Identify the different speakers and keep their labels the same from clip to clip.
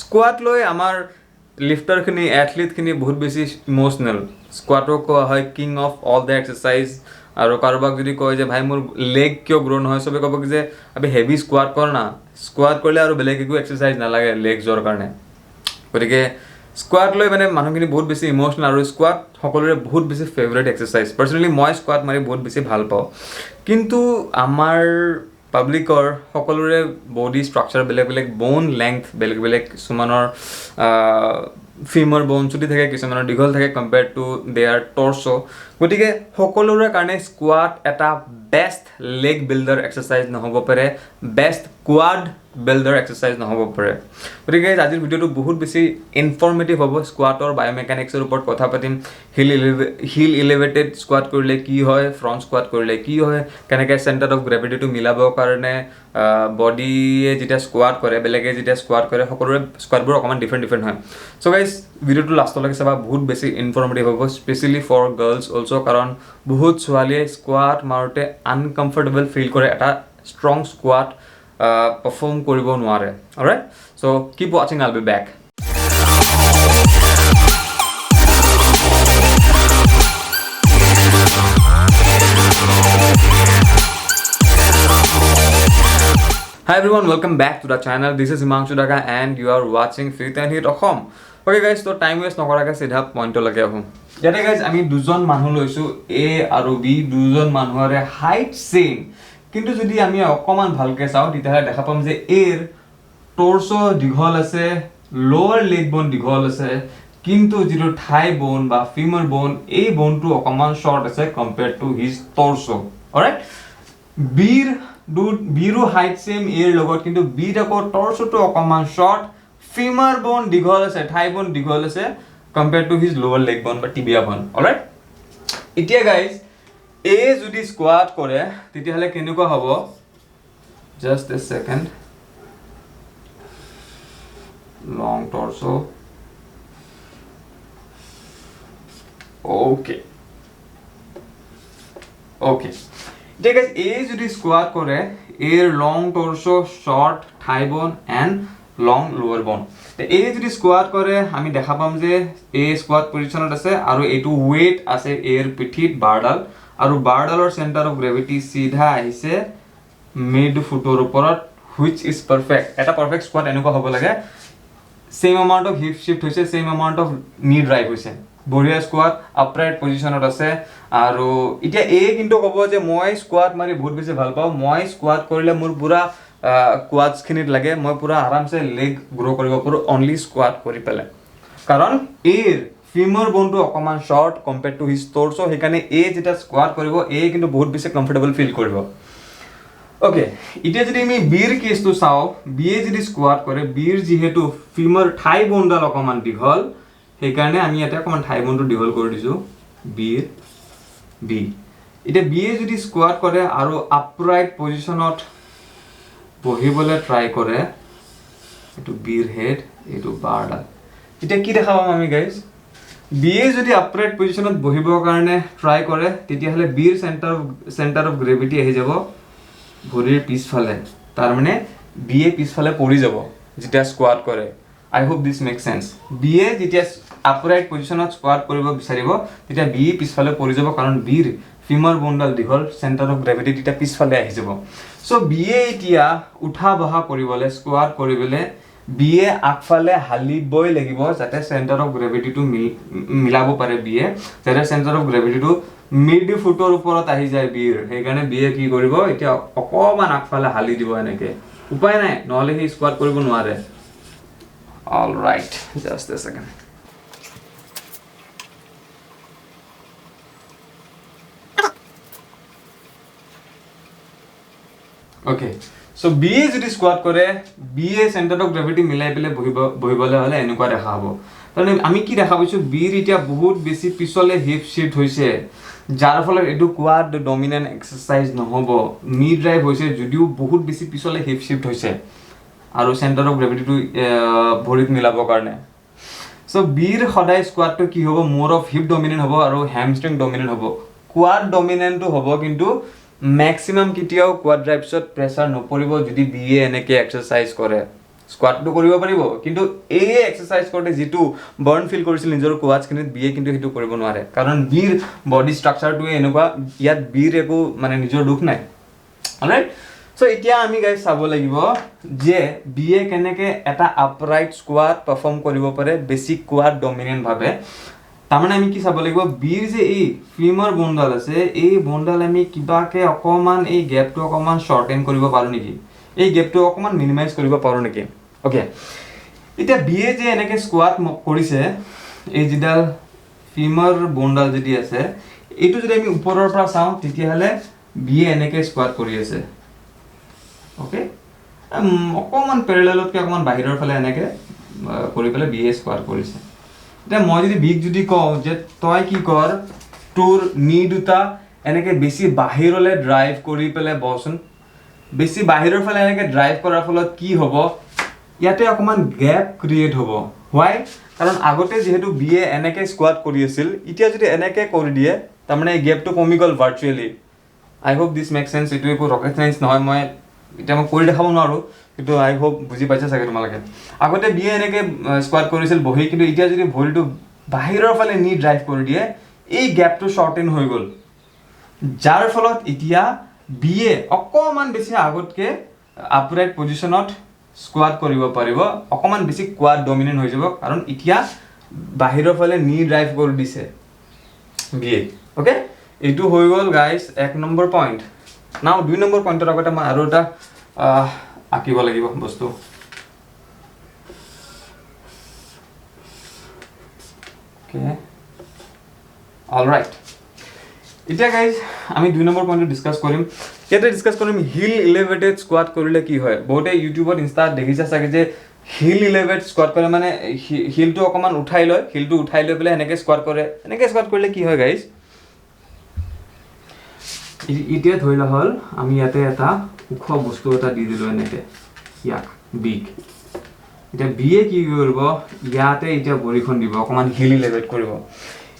Speaker 1: Squat লৈ আমাৰ লিফটাৰখিনি এথলিটখিনি বহুত বেছি ইম'চনেল স্কোৱাটক কোৱা হয় king of all the exercise আৰু কাৰোবাক যদি কয় যে ভাই মোৰ লেগ কিয় গ্ৰ' নহয় চবে ক'ব কি যে আবে হেভি স্কোৱাট কৰ না স্কোৱাট কৰিলে আৰু বেলেগ একো এক্সাৰচাইজ নালাগে লেগছৰ কাৰণে গতিকে স্কোৱাট লৈ মানে মানুহখিনি বহুত বেছি ইম'চনেল আৰু স্কোৱাট সকলোৰে বহুত বেছি ফেভৰেট এক্সাৰচাইজ পাৰ্চনেলি মই স্কোৱাট মাৰি বহুত বেছি ভাল পাওঁ কিন্তু আমাৰ পাব্লিকৰ সকলোৰে বডি ষ্ট্ৰাকচাৰ বেলেগ বেলেগ ব'ন লেংথ বেলেগ বেলেগ কিছুমানৰ ফিমৰ ব'ন চুটি থাকে কিছুমানৰ দীঘল থাকে কম্পেয়াৰ্ড টু দেয়াৰ টৰ্চ গতিকে সকলোৰে কাৰণে স্কোৱাট এটা বেষ্ট লেগ বিল্ডাৰ এক্সাৰচাইজ নহ'ব পাৰে বেষ্ট কোৱাড বিল্ডাৰ এক্সাৰচাইজ নহ'ব পাৰে গতিকে আজিৰ ভিডিঅ'টো বহুত বেছি ইনফৰ্মেটিভ হ'ব স্কোৱাটৰ বায়'মেকানিক্সৰ ওপৰত কথা পাতিম হিল ইলেভেটেড স্কোৱাট কৰিলে কি হয় ফ্ৰণ্ট স্কোৱাট কৰিলে কি হয় কেনেকৈ চেণ্টাৰ অফ গ্ৰেভিটিটো মিলাবৰ কাৰণে বডিয়ে যেতিয়া স্কোৱাট কৰে বেলেগে যেতিয়া স্কোৱাট কৰে সকলোৰে স্কোৱাটবোৰ অকণমান ডিফাৰেণ্ট হয় চ' গাইজ ভিডিঅ'টো লাষ্টলৈকে চাবা বহুত বেছি ইনফৰ্মেটিভ হ'ব স্পেচিয়েলি ফৰ গাৰ্লছ অলছ' কাৰণ বহুত ছোৱালীয়ে স্কোৱাট মাৰোঁতে আনকমফৰ্টেবল ফিল কৰে এটা ষ্ট্ৰং স্কোৱাট perform কৰিব নোৱাৰে alright so keep watching I'll be back Hi everyone, welcome back to the channel. This is Himanshu Daga and you are watching Fit and Hit Assam. Okay guys, so time waste নকৰাকৈ চিধা point লগে আহোঁ ইয়াতে guys আমি দুজন মানুহ লৈছোঁ A আৰু B দুজন মানুহৰে হাইট ছেইম কিন্তু যদি আমি অকণমান ভালকৈ চাওঁ তেতিয়াহ'লে দেখা পাম যে এৰ টৰ্চ দীঘল আছে লোৱাৰ লেগ ব'ন দীঘল আছে কিন্তু যিটো থাই ব'ন বা ফিমাৰ ব'ন এই ব'নটো অকণমান শ্বৰ্ট আছে compared to his torso alright বিৰো হাইট ছেইম এৰ লগত কিন্তু বিৰ আকৌ টৰ্চটো অকণমান শ্বৰ্ট ফিমাৰ ব'ন দীঘল আছে থাই ব'ন দীঘল আছে compared to his lower leg bone বা টিবিয়া ব'ন অলৰাইট এতিয়া গাইজ এ যদি স্কোৱাট কৰে তেতিয়াহ'লে কেনেকুৱা হ'ব just a second long torso okay এতিয়া গাইজ এ যদি স্কোৱাট কৰে her long torso short thigh bone and long lower bone এই যদি স্কোৱাট কৰে আমি দেখা পাম যে এ স্কোৱাট পজিশ্যনত আছে আৰু এইটো ৱেইট আছে এৰ পিঠিত বাৰডাল আৰু বাৰডালৰ চেণ্টাৰ অফ গ্ৰেভিটি চিধা আহিছে মিড ফুটৰ ওপৰত হুইচ ইজ পাৰফেক্ট এটা পাৰফেক্ট স্কোৱাট এনেকুৱা হ'ব লাগে same amount of heap shift হৈছে ছেইম এমাউণ্ট অফ নি ড্ৰাইভ হৈছে বঢ়িয়া স্কোৱাট আপৰাইট পজিশ্যনত আছে আৰু এতিয়া এই কিন্তু ক'ব যে মই স্কোৱাট মাৰি বহুত বেছি ভাল পাওঁ মই স্কোৱাট কৰিলে মোৰ পুৰা কোৱাডছখিনিত লাগে মই পুৰা আৰামছে লেগ গ্ৰ' কৰিব পাৰোঁ অনলি স্কোৱাট কৰি পেলাই কাৰণ এৰ ফিমৰ ব'নটো অকণমান short compared to his torch সেইকাৰণে এ যেতিয়া স্কোৱাট কৰিব এ কিন্তু বহুত বেছি কমফৰ্টেবল ফিল কৰিব অ'কে এতিয়া যদি আমি বিৰ কেছটো চাওঁ বিয়ে যদি স্কোৱাট কৰে বিৰ যিহেতু ফিমৰ থাই ব'নডাল অকণমান দীঘল সেইকাৰণে আমি ইয়াতে অকণমান থাই ব'নটো দীঘল কৰি দিছোঁ বিৰ বি এতিয়া বিয়ে যদি স্কোৱাট কৰে আৰু আপৰাইট পজিশ্যনত বহিবলৈ ট্ৰাই কৰে এইটো বিৰ হেড এইটো বাৰডাল এতিয়া কি দেখা পাম আমি গাইজ বিয়ে যদি আপৰাইট পজিশ্যনত বহিবৰ কাৰণে ট্ৰাই কৰে তেতিয়াহ'লে বিৰ চেণ্টাৰ অফ গ্ৰেভিটি আহি যাব ভৰিৰ পিছফালে তাৰমানে বিয়ে পিছফালে পৰি যাব যেতিয়া স্কোৱাট কৰে আই হোপ দিছ মেক চেন্স বিয়ে যেতিয়া আপৰাইট পজিশ্যনত স্কোৱাট কৰিব বিচাৰিব তেতিয়া বি পিছফালে পৰি যাব কাৰণ বিৰ ফিমাৰ ব'নডাল দীঘল চেণ্টাৰ অফ গ্ৰেভিটি তেতিয়া পিছফালে আহি যাব চ' বিয়ে এতিয়া উঠা বহা কৰিবলৈ স্কোৱাট কৰিবলৈ বিয়ে আগফালে হালিবই লাগিব যাতে চেণ্টাৰ অফ গ্ৰেভিটিটো মিলাব পাৰে বিয়ে যাতে চেণ্টাৰ অফ গ্ৰেভিটিটো মিড ফুটৰ ওপৰত আহি যায় বিৰ সেইকাৰণে বিয়ে কি কৰিব এতিয়া অকণমান আগফালে হালি দিব এনেকৈ উপায় নাই নহ'লে সি স্কোৱাট কৰিব নোৱাৰে alright just a second okay so' বিয়ে যদি স্কোৱাট কৰে বিয়ে চেণ্টাৰ অফ গ্ৰেভিটি মিলাই পেলাই বহিবলৈ হ'লে এনেকুৱা দেখা হ'ব তাৰমানে আমি কি দেখা পাইছোঁ বিৰ এতিয়া বহুত বেছি পিছলৈ হিপ শ্বিফ্ট হৈছে যাৰ ফলত এইটো কোৱাড ডমিনেণ্ট এক্সাৰচাইজ নহ'ব নি ড্ৰাইভ হৈছে যদিও বহুত বেছি পিছলৈ হিপ শ্বিফ্ট হৈছে আৰু চেণ্টাৰ অফ গ্ৰেভিটিটো ভৰিত মিলাবৰ কাৰণে চ' বিৰ সদায় স্কোৱাডটো কি হ'ব মোৰ অফ হিপ ডমিনেণ্ট হ'ব আৰু হেমষ্ট্ৰিং ডমিনেণ্ট হ'ব কোৱাড ডমিনেণ্টটো হ'ব কিন্তু মেক্সিমাম কেতিয়াও কোৱাড্ৰাইপছত প্ৰেছাৰ নপৰিব যদি বিয়ে এনেকৈ এক্সাৰচাইজ কৰে স্কোৱাটটো কৰিব পাৰিব, কিন্তু এই এক্সাৰচাইজ কৰোঁতে যিটো বাৰ্ণ ফিল কৰিছিল নিজৰ কোৱাটছখিনিত বিয়ে কিন্তু সেইটো কৰিব নোৱাৰে, কাৰণ বিৰ বডি ষ্ট্ৰাকচাৰটোৱে এনেকুৱা, ইয়াত বিৰ একো মানে নিজৰ দুখ নাই। অলৰাইট, চ' এতিয়া আমি গাইজ চাব লাগিব যে বিয়ে কেনেকৈ এটা আপৰাইট স্কোৱাট পাৰফৰ্ম কৰিব পাৰে বেছিক কোৱাড ডমিনেণ্টভাৱে। তাৰমানে আমি কি চাব লাগিব, বিৰ যে এই ফিমৰ বোনডাল আছে, এই বোনডাল আমি কিবাকৈ অকণমান এই গেপটো অকণমান শ্বৰ্টেন কৰিব পাৰোঁ নেকি, এই গেপটো অকণমান মিনিমাইজ কৰিব পাৰোঁ নেকি। অ'কে, এতিয়া বিয়ে যে এনেকৈ স্কোৱাট কৰিছে, এই যিডাল ফিমৰ বোনডাল যদি আছে, এইটো যদি আমি ওপৰৰ পৰা চাওঁ তেতিয়াহ'লে বিয়ে এনেকৈ স্কোৱাট কৰি আছে। অ'কে, অকণমান পেৰেলেলতকৈ অকণমান বাহিৰৰ ফালে এনেকৈ কৰি পেলাই বিয়ে স্কোৱাট কৰিছে। এতিয়া মই যদি বিক যদি কওঁ যে তই কি কৰ, তোৰ নি দুটা এনেকৈ বেছি বাহিৰলৈ ড্ৰাইভ কৰি পেলাই বচোন, বেছি বাহিৰৰ ফালে এনেকৈ ড্ৰাইভ কৰাৰ ফলত কি হ'ব, ইয়াতে অকণমান গেপ ক্ৰিয়েট হ'ব। হোৱাই, কাৰণ আগতে যিহেতু বিয়ে এনেকৈ স্কোৱাট কৰি আছিল, এতিয়া যদি এনেকৈ কৰি দিয়ে তাৰমানে এই গেপটো কমি গ'ল ভাৰ্চুৱেলি। আই হোপ দিছ মেক চেন্স, এইটো একো ৰকেট চাইন্স নহয়, মই এতিয়া মই কৰি দেখাব নোৱাৰোঁ, কিন্তু আই হোপ বুজি পাইছে চাগে তোমালোকে। আগতে বিয়ে এনেকৈ স্কোৱাট কৰিছিল বহি, কিন্তু এতিয়া যদি ভৰিটো বাহিৰৰ ফালে নি ড্ৰাইভ কৰি দিয়ে, এই গেপটো শ্বৰ্টেন হৈ গ'ল, যাৰ ফলত এতিয়া বিয়ে অকণমান বেছি আগতকৈ আপৰাইট পজিশ্যনত স্কোৱাট কৰিব পাৰিব, অকণমান বেছি কোৱাড ডমিনেণ্ট হৈ যাব, কাৰণ এতিয়া বাহিৰৰ ফালে নি ড্ৰাইভ কৰি দিছে বিয়ে। অ'কে, এইটো হৈ গ'ল গাইজ 1 নম্বৰ পইণ্ট। নাও 2 নম্বৰ পইণ্টৰ আগতে মই আৰু এটা আঁকিব লাগিব বস্তু। অলৰাইট, এতিয়া গাইজ আমি 2 নম্বৰ পইণ্টটো ডিছকাছ কৰিম। ইয়াতে ডিছকাছ কৰিম হিল ইলেভেটেড স্কোৱাট কৰিলে কি হয়। বহুতে ইউটিউবত ইনষ্টাত দেখিছে চাগে যে হিল ইলেভেট স্কোৱাট কৰে, মানে হিলটো অকণমান উঠাই লয়, হিলটো উঠাই লৈ পেলাই এনেকৈ স্কোৱাট কৰে। এনেকৈ স্কোৱাট কৰিলে কি হয় গাইজ, এতিয়া ধৰি লোৱা হ'ল আমি ইয়াতে এটা ওখ বস্তু এটা দি দিলোঁ এনেকৈ, ইয়াক বিগ। এতিয়া বিয়ে কি কৰিব, ইয়াতে এতিয়া ভৰিখন দিব, অকণমান হিল ইলেভেট কৰিব।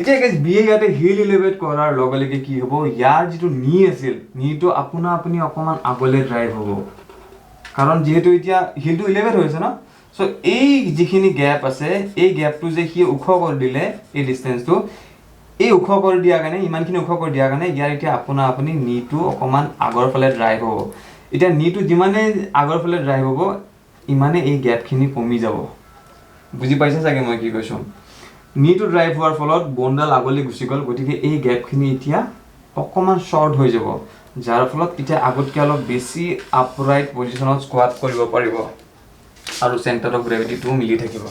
Speaker 1: এতিয়া গাইজ বিয়ে ইয়াতে হিল ইলেভেট কৰাৰ লগে লগে কি হ'ব, ইয়াৰ যিটো নি আছিল, নিটো আপোনা আপুনি অকণমান আগলৈ ড্ৰাইভ হ'ব, কাৰণ যিহেতু এতিয়া হিলটো ইলেভেট হৈছে ন। চ' এই যিখিনি গেপ আছে, এই গেপটো যে সি ওখ কৰি দিলে, এই ডিষ্টেঞ্চটো এই ওখ কৰি দিয়াৰ কাৰণে, ইমানখিনি ওখ কৰি দিয়াৰ কাৰণে ইয়াৰ এতিয়া আপোনা আপুনি নিটো অকণমান আগৰ ফালে ড্ৰাইভ হ'ব। এতিয়া নিটো যিমানে আগৰ ফালে ড্ৰাইভ হ'ব, ইমানে এই গেপখিনি কমি যাব। বুজি পাইছে চাগে মই কি কৈছোঁ। নিটো ড্ৰাইভ হোৱাৰ ফলত বোনডাল আগলৈ গুচি গ'ল, গতিকে এই গেপখিনি এতিয়া অকণমান শ্বৰ্ট হৈ যাব, যাৰ ফলত এতিয়া আগতকৈ অলপ বেছি আপৰাইট পজিশ্যনত স্কোৱাট কৰিব পাৰিব আৰু চেণ্টাৰ অফ গ্ৰেভিটিটোও মিলি থাকিব।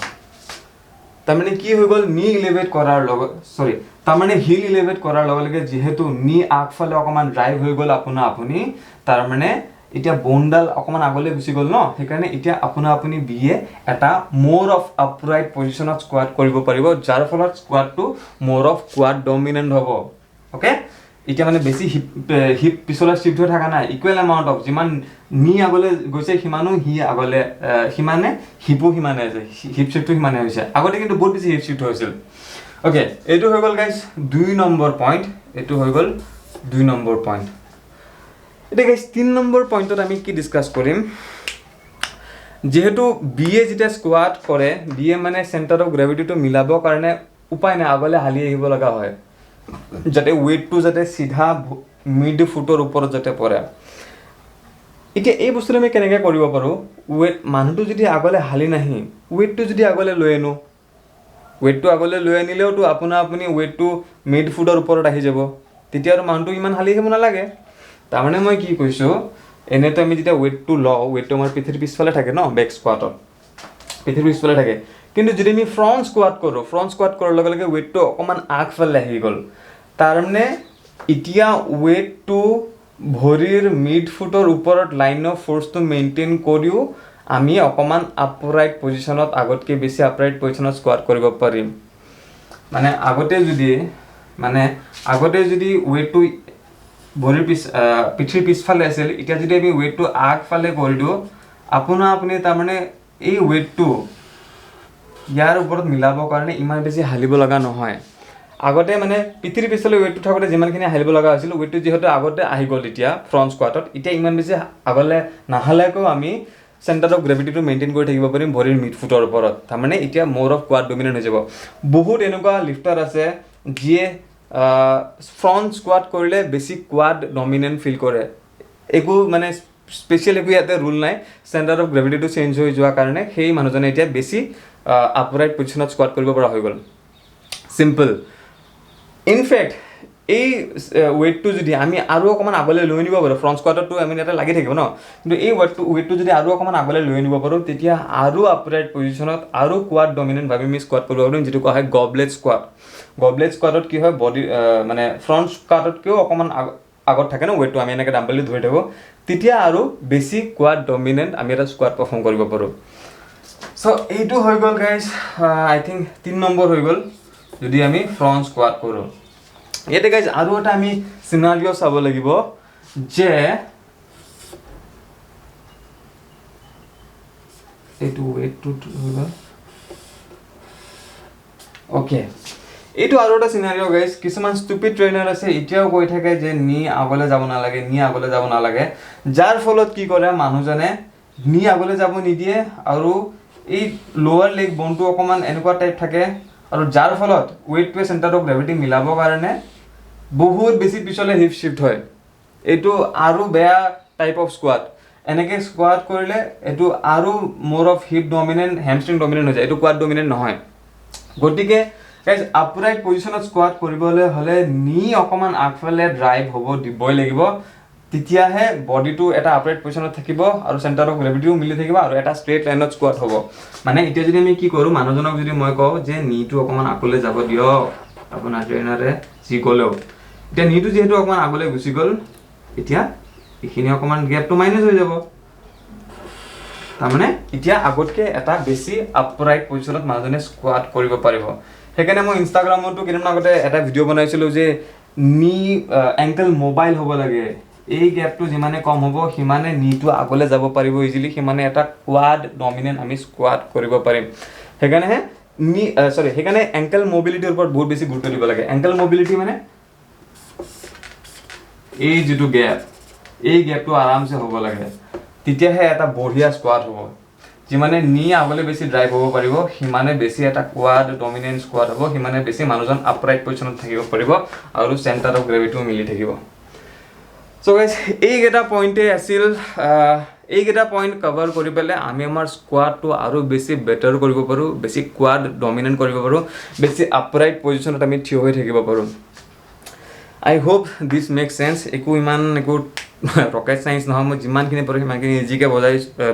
Speaker 1: তাৰমানে কি হৈ গ'ল, নি ইলেভেট কৰাৰ লগত, তাৰমানে হিল ইলেভেট কৰাৰ লগে লগে যিহেতু নি আগফালে অকণমান ড্ৰাইভ হৈ গ'ল আপোনা আপুনি, তাৰমানে এতিয়া বোনডাল অকণমান আগলৈ গুচি গ'ল ন, সেইকাৰণে এতিয়া আপোনা আপুনি বিয়ে এটা মোৰ অফ আপৰাইট পজিশ্যনত স্কোৱাট কৰিব পাৰিব, যাৰ ফলত স্কোৱাটটো মোৰ অফ কোৱাড ডমিনেণ্ট হ'ব। অ'কে, এতিয়া মানে বেছি হিপ পিছলৈ শ্বিফ্ট হৈ থকা নাই, ইকুৱেল এমাউণ্ট অফ, যিমান নি আগলৈ গৈছে সিমানো আগলৈ সিমানে হিপো সিমানে আছে, হিপ শ্বিফ্টটো সিমানে হৈছে। আগতে কিন্তু বহুত বেছি হিপ শ্বিফ্ট হৈছিল। অ'কে, এইটো হৈ গ'ল গাইজ 2 নম্বৰ পইণ্ট, এইটো হৈ গ'ল 2 নম্বৰ পইণ্ট। এতিয়া গাইজ 3 নম্বৰ পইণ্টত আমি কি ডিছকাছ কৰিম, যিহেতু বিয়ে যেতিয়া স্কোৱাট কৰে, বিয়ে মানে চেণ্টাৰ অফ গ্ৰেভিটিটো মিলাবৰ কাৰণে উপায় নাই, আগলৈ হালি আহিব লগা হয়, যাতে ৱেইটটো যাতে চিধা মিড ফুটৰ ওপৰত যাতে পৰে। এতিয়া এই বস্তুটো আমি কেনেকৈ কৰিব পাৰোঁ, মানুহটো যদি আগলৈ হালি নাহি ৱেইটটো যদি আগলৈ লৈ আনো, ৱেইটটো আগলৈ লৈ আনিলেওতো আপোনা আপুনি ৱেইটটো মিড ফুটৰ ওপৰত আহি যাব, তেতিয়া আৰু মানুহটো ইমান হালি আহিব নালাগে। তাৰমানে মই কি কৈছোঁ, এনেতো আমি যেতিয়া ৱেইটটো লওঁ, ৱেইটটো আমাৰ পিঠিৰ পিছফালে থাকে ন, বেক স্কোৱাটত পিঠিৰ পিছফালে থাকে, কিন্তু যদি আমি ফ্ৰণ্ট স্কোৱাট কৰোঁ, ফ্ৰণ্ট স্কোৱাট কৰাৰ লগে লগে ৱেইটটো অকণমান আগফালে আহি গ'ল, তাৰমানে এতিয়া ৱেইটটো ভৰিৰ মিড ফুটৰ ওপৰত লাইন অফ ফ'ৰ্চটো মেইনটেইন কৰিও আমি অকণমান আপৰাইট পজিশ্যনত, আগতকৈ বেছি আপৰাইট পজিশ্যনত স্কোৱাট কৰিব পাৰিম। মানে আগতে যদি ৱেইটটো ভৰিৰ পিঠিৰ পিছফালে আছিল, এতিয়া যদি আমি ৱেইটটো আগফালে কৰি দিওঁ, আপুনি তাৰমানে এই ৱেইটটো ইয়াৰ ওপৰত মিলাবৰ কাৰণে ইমান বেছি হালিব লগা নহয়। আগতে মানে পিঠিৰ পিছফালে ৱেইটটো থাকোঁতে যিমানখিনি হালিব লগা হৈছিল, ৱেইটটো যিহেতু আগতে আহি গ'ল এতিয়া ফ্ৰণ্ট স্কোৱাটত, এতিয়া ইমান বেছি আগলৈ নাহালেকৈও আমি চেণ্টাৰ অফ গ্ৰেভিটিটো মেইনটেইন কৰি থাকিব পাৰিম ভৰিৰ মিডফুটৰ ওপৰত তাৰমানে এতিয়া মোৰ অফ কোৱাড ডমিনেণ্ট হৈ যাব বহুত এনেকুৱা লিফটাৰ আছে যিয়ে ফ্ৰণ্ট স্কোৱাট কৰিলে বেছি কোৱাড ডমিনেণ্ট ফিল কৰে একো মানে স্পেচিয়েল একো ইয়াতে ৰুল নাই চেণ্টাৰ অফ গ্ৰেভিটিটো চেঞ্জ হৈ যোৱাৰ কাৰণে সেই মানুহজনে এতিয়া বেছি আপৰাইট পজিশ্যনত স্কোৱাট কৰিব পৰা হৈ গ'ল চিম্পল ইনফেক্ট এই ৱেইটটো যদি আমি আৰু অকণমান আগলৈ লৈ নিব পাৰোঁ ফ্ৰণ্ট স্কোৱাটতো আমি ইয়াতে লাগি থাকিব ন কিন্তু এই ৱেইটটো যদি আৰু অকণমান আগলৈ লৈ নিব পাৰোঁ তেতিয়া আৰু আপৰাইট পজিশ্যনত আৰু কোৱাড ডমিনেণ্ট ভাবি আমি স্কোৱাট কৰিব পাৰিম যিটো কোৱা হয় গবলেট স্কোৱাটত কি হয় বডি মানে ফ্ৰণ্ট স্কোৱাটতকৈও অকণমান আগত থাকে ন ৱেইটটো আমি এনেকৈ ডাম্বেল ধৰি থাকোঁ তেতিয়া আৰু বেছি কোৱাড ডমিনেণ্ট আমি এটা স্কোৱাট পাৰফৰ্ম কৰিব পাৰোঁ চ' এইটো হৈ গ'ল গাইজ আই থিংক 3 নম্বৰ হৈ গ'ল যদি আমি ফ্ৰণ্ট স্কোৱাট কৰোঁ ইয়াতে গাইজ আৰু এটা আমি চিনাৰিঅ' চাব লাগিব যে এইটো ৱেইটটো হৈ গ'ল অ'কে এইটো আৰু এটা চিনাৰিঅ' গাইজ কিছুমান ষ্টুপিড ট্ৰেইনাৰ আছে এতিয়াও কৈ থাকে যে নি আগলৈ যাব নালাগে যাৰ ফলত কি কৰে মানুহজনে নি আগলৈ যাব নিদিয়ে আৰু এই লোৱাৰ লেগ বনটো অকণমান এনেকুৱা টাইপ থাকে আৰু যাৰ ফলত ৱেইটটোৱে চেণ্টাৰ অফ গ্ৰেভিটি মিলাবৰ কাৰণে বহুত বেছি পিছলৈ হিপ শিফ্ট হয় এইটো আৰু বেয়া টাইপ অফ স্কোৱাট এনেকৈ স্কোৱাট কৰিলে এইটো আৰু মোৰ of heap dominant hamstring dominant হৈ যায় এইটো কোৱাড ডমিনেণ্ট নহয় গতিকে গাইজ আপৰাইট পজিশ্যনত স্কোৱাট কৰিবলৈ হ'লে নি অকণমান আগফালে ড্ৰাইভ হ'ব দিবই লাগিব তেতিয়াহে বডিটো এটা আপৰাইট পজিশ্যনত থাকিব আৰু চেণ্টাৰ অফ গ্ৰেভিটিও মিলি থাকিব আৰু এটা ষ্ট্ৰেইট লাইনত স্কোৱাট হ'ব মানে এতিয়া যদি আমি কি কৰোঁ মানুহজনক যদি মই কওঁ যে নিটো অকণমান আগলৈ যাব দিয়ক আপোনাৰ ট্ৰেইনাৰে যি ক'লেও এতিয়া নিটো যিহেতু অকণমান আগলৈ গুচি গ'ল এতিয়া এইখিনি অকণমান গেপটো মাইনাছ হৈ যাব তাৰমানে এতিয়া আগতকৈ এটা বেছি আপৰাইট পজিশ্যনত মানুহজনে স্কোৱাট কৰিব পাৰিব সেইকাৰণে মই ইনষ্টাগ্ৰামতো কেইদিনমান আগতে এটা ভিডিঅ' বনাইছিলোঁ যে নি এংকেল মোবাইল হ'ব লাগে এই গেপটো যিমানে কম হ'ব সিমানে নিটো আগলৈ যাব পাৰিব ইজিলি সিমানে এটা কোৱাড ডমিনেণ্ট আমি স্কোৱাট কৰিব পাৰিম সেইকাৰণে এংকেল মবিলিটিৰ ওপৰত বহুত বেছি গুৰুত্ব দিব লাগে এংকেল মবিলিটি মানে এই যিটো গেপ এই গেপটো আৰামছে হ'ব লাগে তেতিয়াহে এটা বঢ়িয়া স্কোৱাট হ'ব যিমানে নি আগলৈ বেছি ড্ৰাইভ হ'ব পাৰিব সিমানে বেছি এটা কোৱাড ডমিনেণ্ট স্কোৱাট হ'ব সিমানে বেছি মানুহজন আপৰাইট পজিশ্যনত থাকিব পাৰিব আৰু চেণ্টাৰ অফ গ্ৰেভিটিও মিলি থাকিব চ' গাইজ এইকেইটা পইণ্টেই আছিল এইকেইটা পইণ্ট কভাৰ কৰি পেলাই আমি আমাৰ স্কোৱাডটো আৰু বেছি বেটাৰ কৰিব পাৰোঁ বেছি কোৱাড ডমিনেণ্ট কৰিব পাৰোঁ বেছি আপৰাইট পজিশ্যনত আমি থিয় হৈ থাকিব পাৰোঁ আই হোপ দিছ মেক চেন্স ইমান একো ৰকেট চাইন্স নহয় মই যিমানখিনি পাৰোঁ সিমানখিনি ইজিকৈ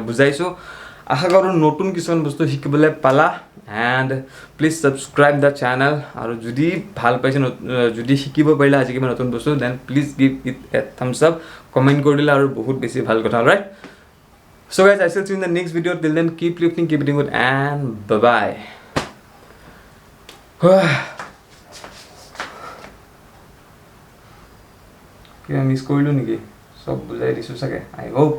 Speaker 1: বুজাইছোঁ আশা কৰোঁ নতুন কিছুমান বস্তু শিকিবলৈ পালা and please subscribe the channel আৰু যদি ভাল পাইছে যদি শিকিব পাৰিলা আজি কিবা নতুন বস্তু then please give it a thumbs up comment কৰি দিলে আৰু বহুত বেছি ভাল কথা right so' guys I will see you in the next video' till then keep lifting keep eating good and bye কিবা মিছ কৰিলোঁ নেকি চব বুজাই দিছোঁ চাগে আই হোপ